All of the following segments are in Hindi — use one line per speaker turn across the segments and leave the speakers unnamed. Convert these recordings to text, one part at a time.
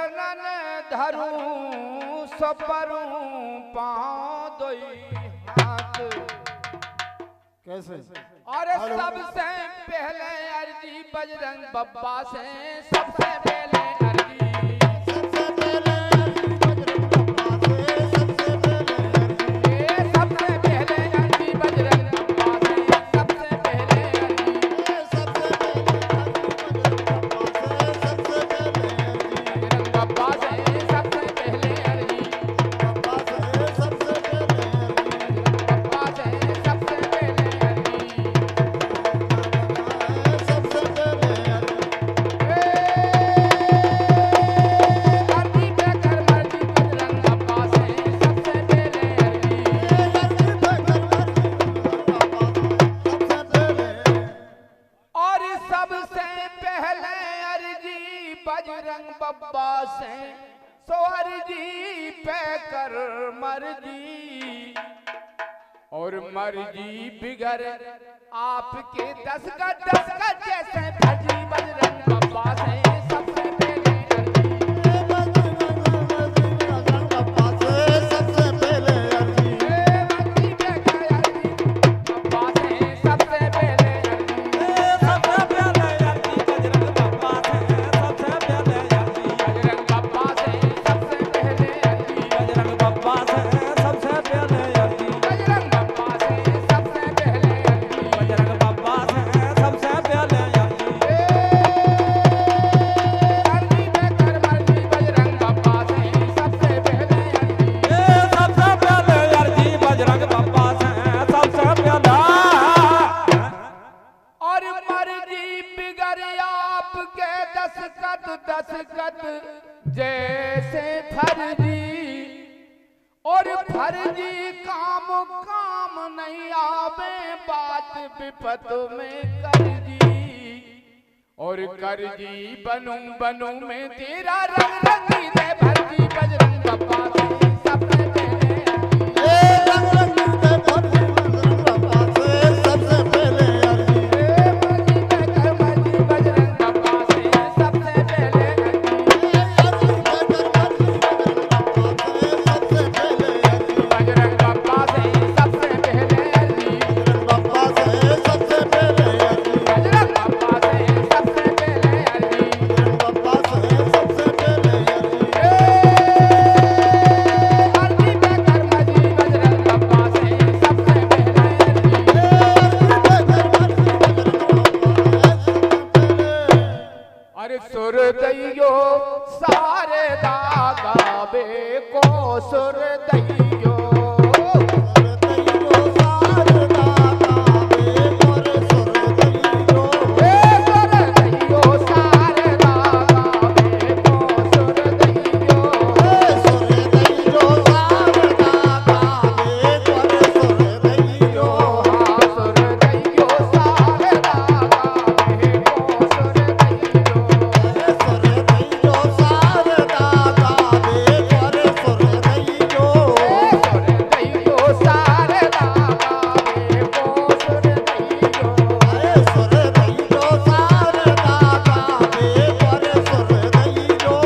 चरणन धरूं सपरूं पाँव दोई हाथ।
कैसे?
और सबसे पहले अर्जी बजरंग बप्पा से, सबसे पहले अर्जी,
सबसे पहले अर्जी बजरंग बप्पा से, सबसे पहले अर्जी,
सबसे पहले अर्जी बजरंग बप्पा से, सबसे पहले अर्जी,
सबसे पहले अर्जी बजरंग बप्पा से, सबसे पहले अर्जी,
बजरंग बप्पा से सबसे पहले अर्जी,
बप्पा से सबसे पहले अर्जी,
बप्पा से सबसे पहले अर्जी। अर्जी बेकर मर्जी बजरंग बप्पा से सबसे पहले अर्जी,
अर्जी बेकर मर्जी सबसे पहले,
और सबसे पहले अर्जी बजरंग बप्पा से, सो अर्जी पे कर मर्जी, और मर्जी बिगड़ आपके दस्तखत जैसे फर्जी बजरंग बप्पा से सबसे पहले अर्जी,
बजरंग बप्पा से सबसे पहले अर्जी,
मर्जी बेकर अर्जी बप्पा से सबसे पहले अर्जी,
सबसे पहले अर्जी बजरंग बप्पा से, सबसे पहले अर्जी,
बजरंग बप्पा से सबसे पहले अर्जी,
बजरंग बप्पा से सबसे पहले अर्जी,
बजरंग बप्पा से सबसे पहले अर्जी,
बजरंग बप्पा से सबसे पहले अर्जी,
अर्जी बेकर मर्जी बजरंग बप्पा से सबसे पहले अर्जी,
सबसे पहले अर्जी बजरंग बप्पा से सबसे पहले,
और मर्जी बिगड़ आपके दस्तखत जैसे फर्जी, और फर्जी काम नहीं आवे बात विपत में करजी, और करजी बनूं में तेरा रंग रंगी दे भरजी बजरंग बप्पा से सबसे पहले अर्जी,
रंग रंगीले फर्जी बजरंग बप्पा से सबसे पहले अर्जी,
मर्जी बेकर मर्जी बजरंग बप्पा से सबसे पहले अर्जी,
अर्जी बेकर मर्जी बजरंग बप्पा से सबसे पहले अर्जी,
बजरंग बप्पा से सबसे पहले अर्जी,
बजरंग बप्पा से सबसे पहले अर्जी,
बजरंग बप्पा से सबसे पहले अर्जी,
अर्जी बेकर मर्जी बजरंग बप्पा से सबसे पहले अर्जी,
अर्जी बेकर मर्जी बजरंग बप्पा से सबसे पहले। अरे सुर दैयो सारे दागावे को सुर दैयो,
दैयो सारदा गावे मोर सुर दैयो,
सुर दैयो सारे दागावे को सुर दैयो,
सुर दैयो सारदा गावे मोर सुर दैयो,
हाँ सुर दैयो सारे दागावे को सुर दैयो,
सुर दैयो सारदा गावे मोर सुर दैयो,
सुर दैयो सारे दागावे को सुर दैयो,
सुर दैयो सारदा गावे मोर सुर दैयो,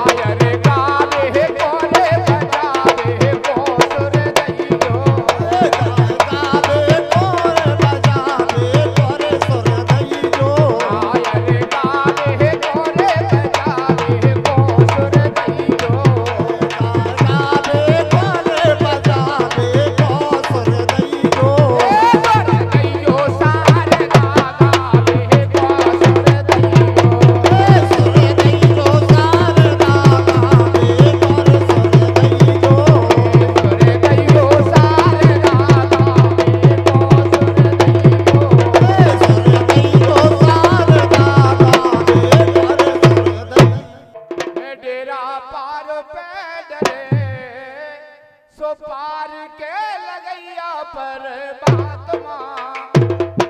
आयर गावे कोरे बजावे को सुर दैयो,
गावे कोर बजावे मोर सुर दैयो,
आयर गावे कोरे बजावे को सुर दैयो,
गावे कोर बजावे को सुर दैयो,
सुर दैयो सारे दागावे को सुर दैयो,
सुर दैयो सारदा गावे मोर सुर दैयो,
सुर दैयो सारे दागावे को सुर दैयो,
सुर दैयो सारदा गावे मोर सुर दैयो,
डेरा पार पे डरे सो पार के लगैया पर बातमा,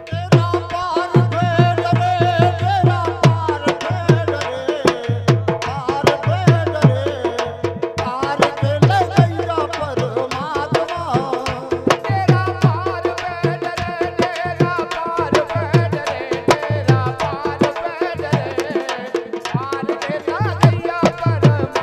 तेरा पार पे डरे, तेरा पार पे डरे, पार पे डरे, पार के लगैया परमात्मा,
डेरा पार पे डरे, डेरा पार पे डरे, डेरा पार पे डरे, पार के लगैया परमात्मा,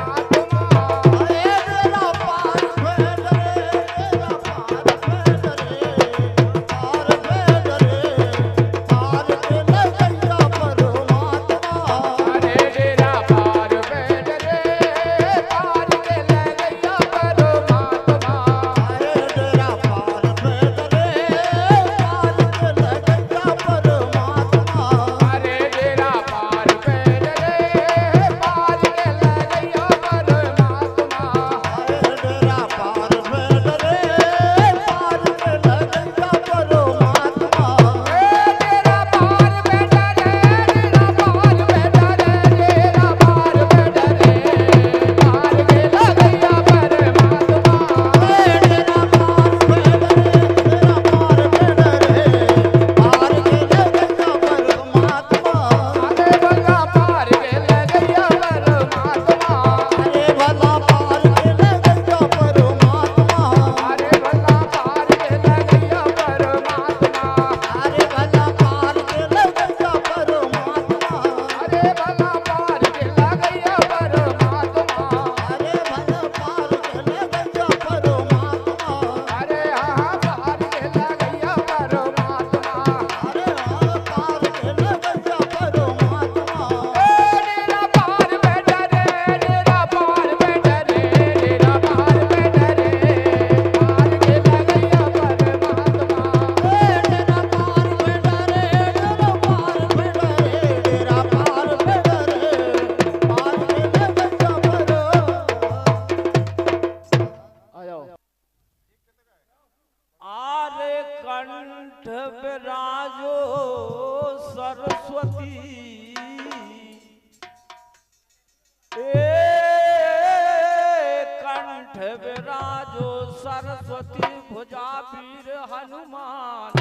सरस्वती भुजा वीर हनुमान,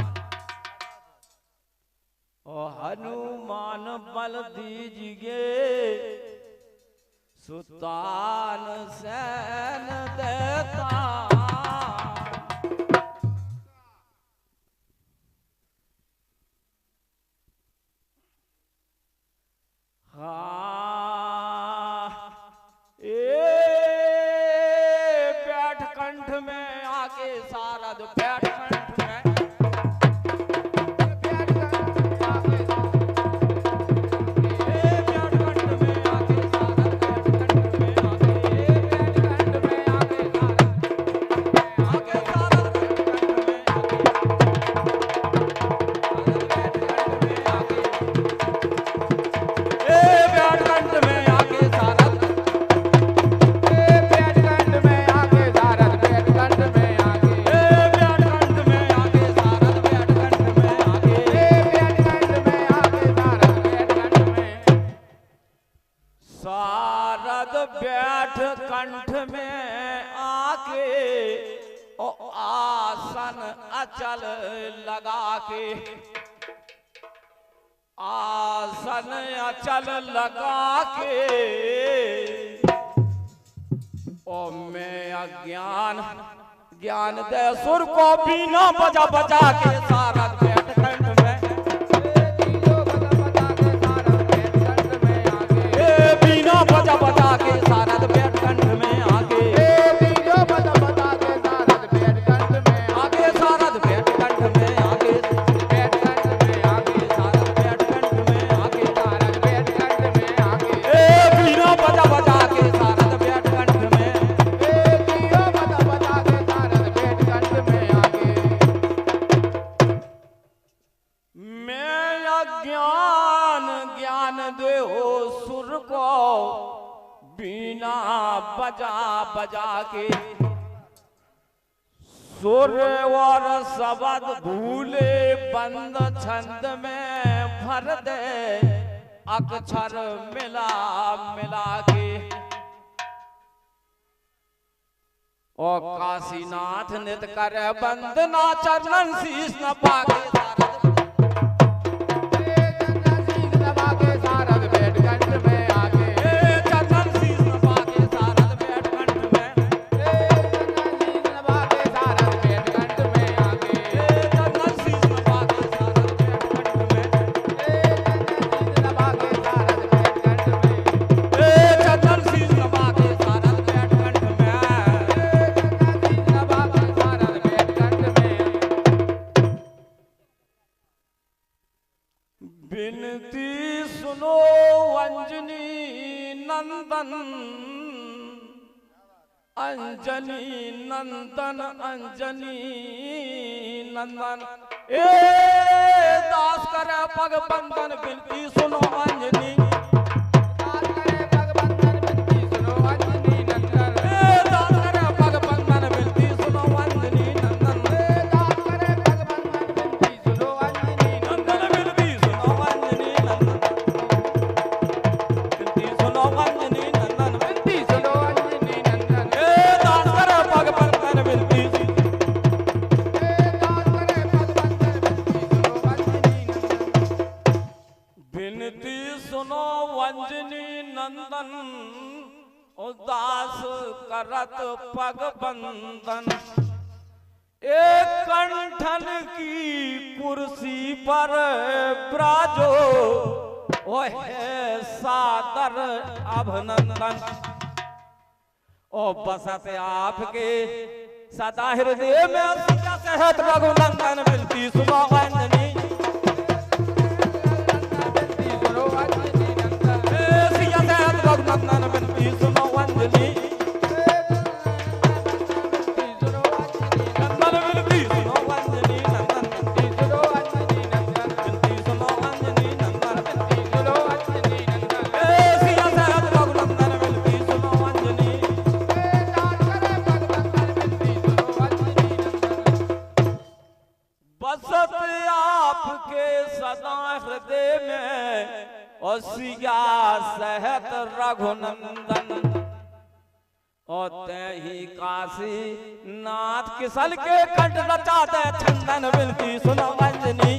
ओ हनुमान बल दीजिए सुल्तान सैन देता। हाँ बैठ कंठ में आके सारद बैठ कंठ में, बैठ कंठ आके बैठ कंठ में आके सारद बैठ कंठ में आके बैठ कंठ में आके सारद बैठ कंठ में आके सारद बैठ कंठ में आके सारद बैठ कंठ में आके बैठ कंठ में आके सारद बैठ कंठ में आके बैठ कंठ में आके सारद बैठ कंठ में सारद बैठ कंठ में आके ओ आसन अचल लगा के, आसन अचल लगा के ओ मैं अज्ञान ज्ञान दे सुर को बीना बजा बजा के सारद बैठ कंठ में, बीना बजा बजा के सारद बैठ कंठ में आगे, बीना बजा बजा के सारद बैठ कंठ में आगे, सारद बैठ कंठ में आगे, बैठ कंठ में आगे सारद बैठ कंठ में आगे, सारद बैठ कंठ में आगे, बीना बजा बजा के सारद बैठ कंठ में, बीना बजा बजा के सारद बैठ कंठ में आगे। मैं अज्ञान ज्ञान दे हो सुर को बीना बजा बजा के, सुर और शब्द भूले बंद छंद में भर दे अक्षर मिला मिला के, ओ काशीनाथ नित कर बंदना चरणन शीश न पाके सारद बैठ कंठ में आगे, चरणन शीश न पाके सारद बैठ कंठ में, सारद बैठ कंठ में आगे, चरणन शीश न पाके सारद बैठ कंठ में, चरणन शीश न पाके सारद बैठ कंठ में, सारद बैठ कंठ में। बिनती सुनो अंजनी नंदन, अंजनी नंदन अंजनी नंदन, ए दास करे पग बंदन बिनती सुनो अंजनी, दास करे पग बंदन बिनती सुनो अंजनी नंदन, ए दास करे पग बंदन बिनती सुनो अंजनी नंदन, ए दास करे पग बंदन बिनती सुनो अंजनी नंदन, बिनती सुनो अंजनी नंदन, बिनती सुनो अंजनी नंदन, बिनती सुनो अंजनी नंदन, ए दास करे पग बंदन बिनती, ए दास करे पग बंदन बिनती सुनो अंजनी नंदन, बिनती सुनो अंजनी नंदन, उदास करत पग बंदन, एक कंठन की कुर्सी पर ब्राजो ओहे सादर अभिनंदन, ओ बसत आपके सदा हृदय में सिया सहत रघुनंदन, बिनती सुनो अंजनी, बिनती सुनो अंजनी नंदन, सिया सहत रघुनंदन, बिनती सुनो अंजनी, नंदन बिनती सुनो अंजनी नंदन, बिनती सुनो अंजनी नंदन, बिनती सुनो अंजनी नंदन, बिनती सुनो अंजनी नंदन, सिया सहत रघुनंदन, बिनती सुनो अंजनी, दास करे पग बंदन बिनती सुनो अंजनी नंदन। बसत आपके सदा हृदय में और सिया सहत रघुनंदन, और ते ही काशी नाथ किसल के कंठ रचा दे चंदन बिनती सुनो अंजनी।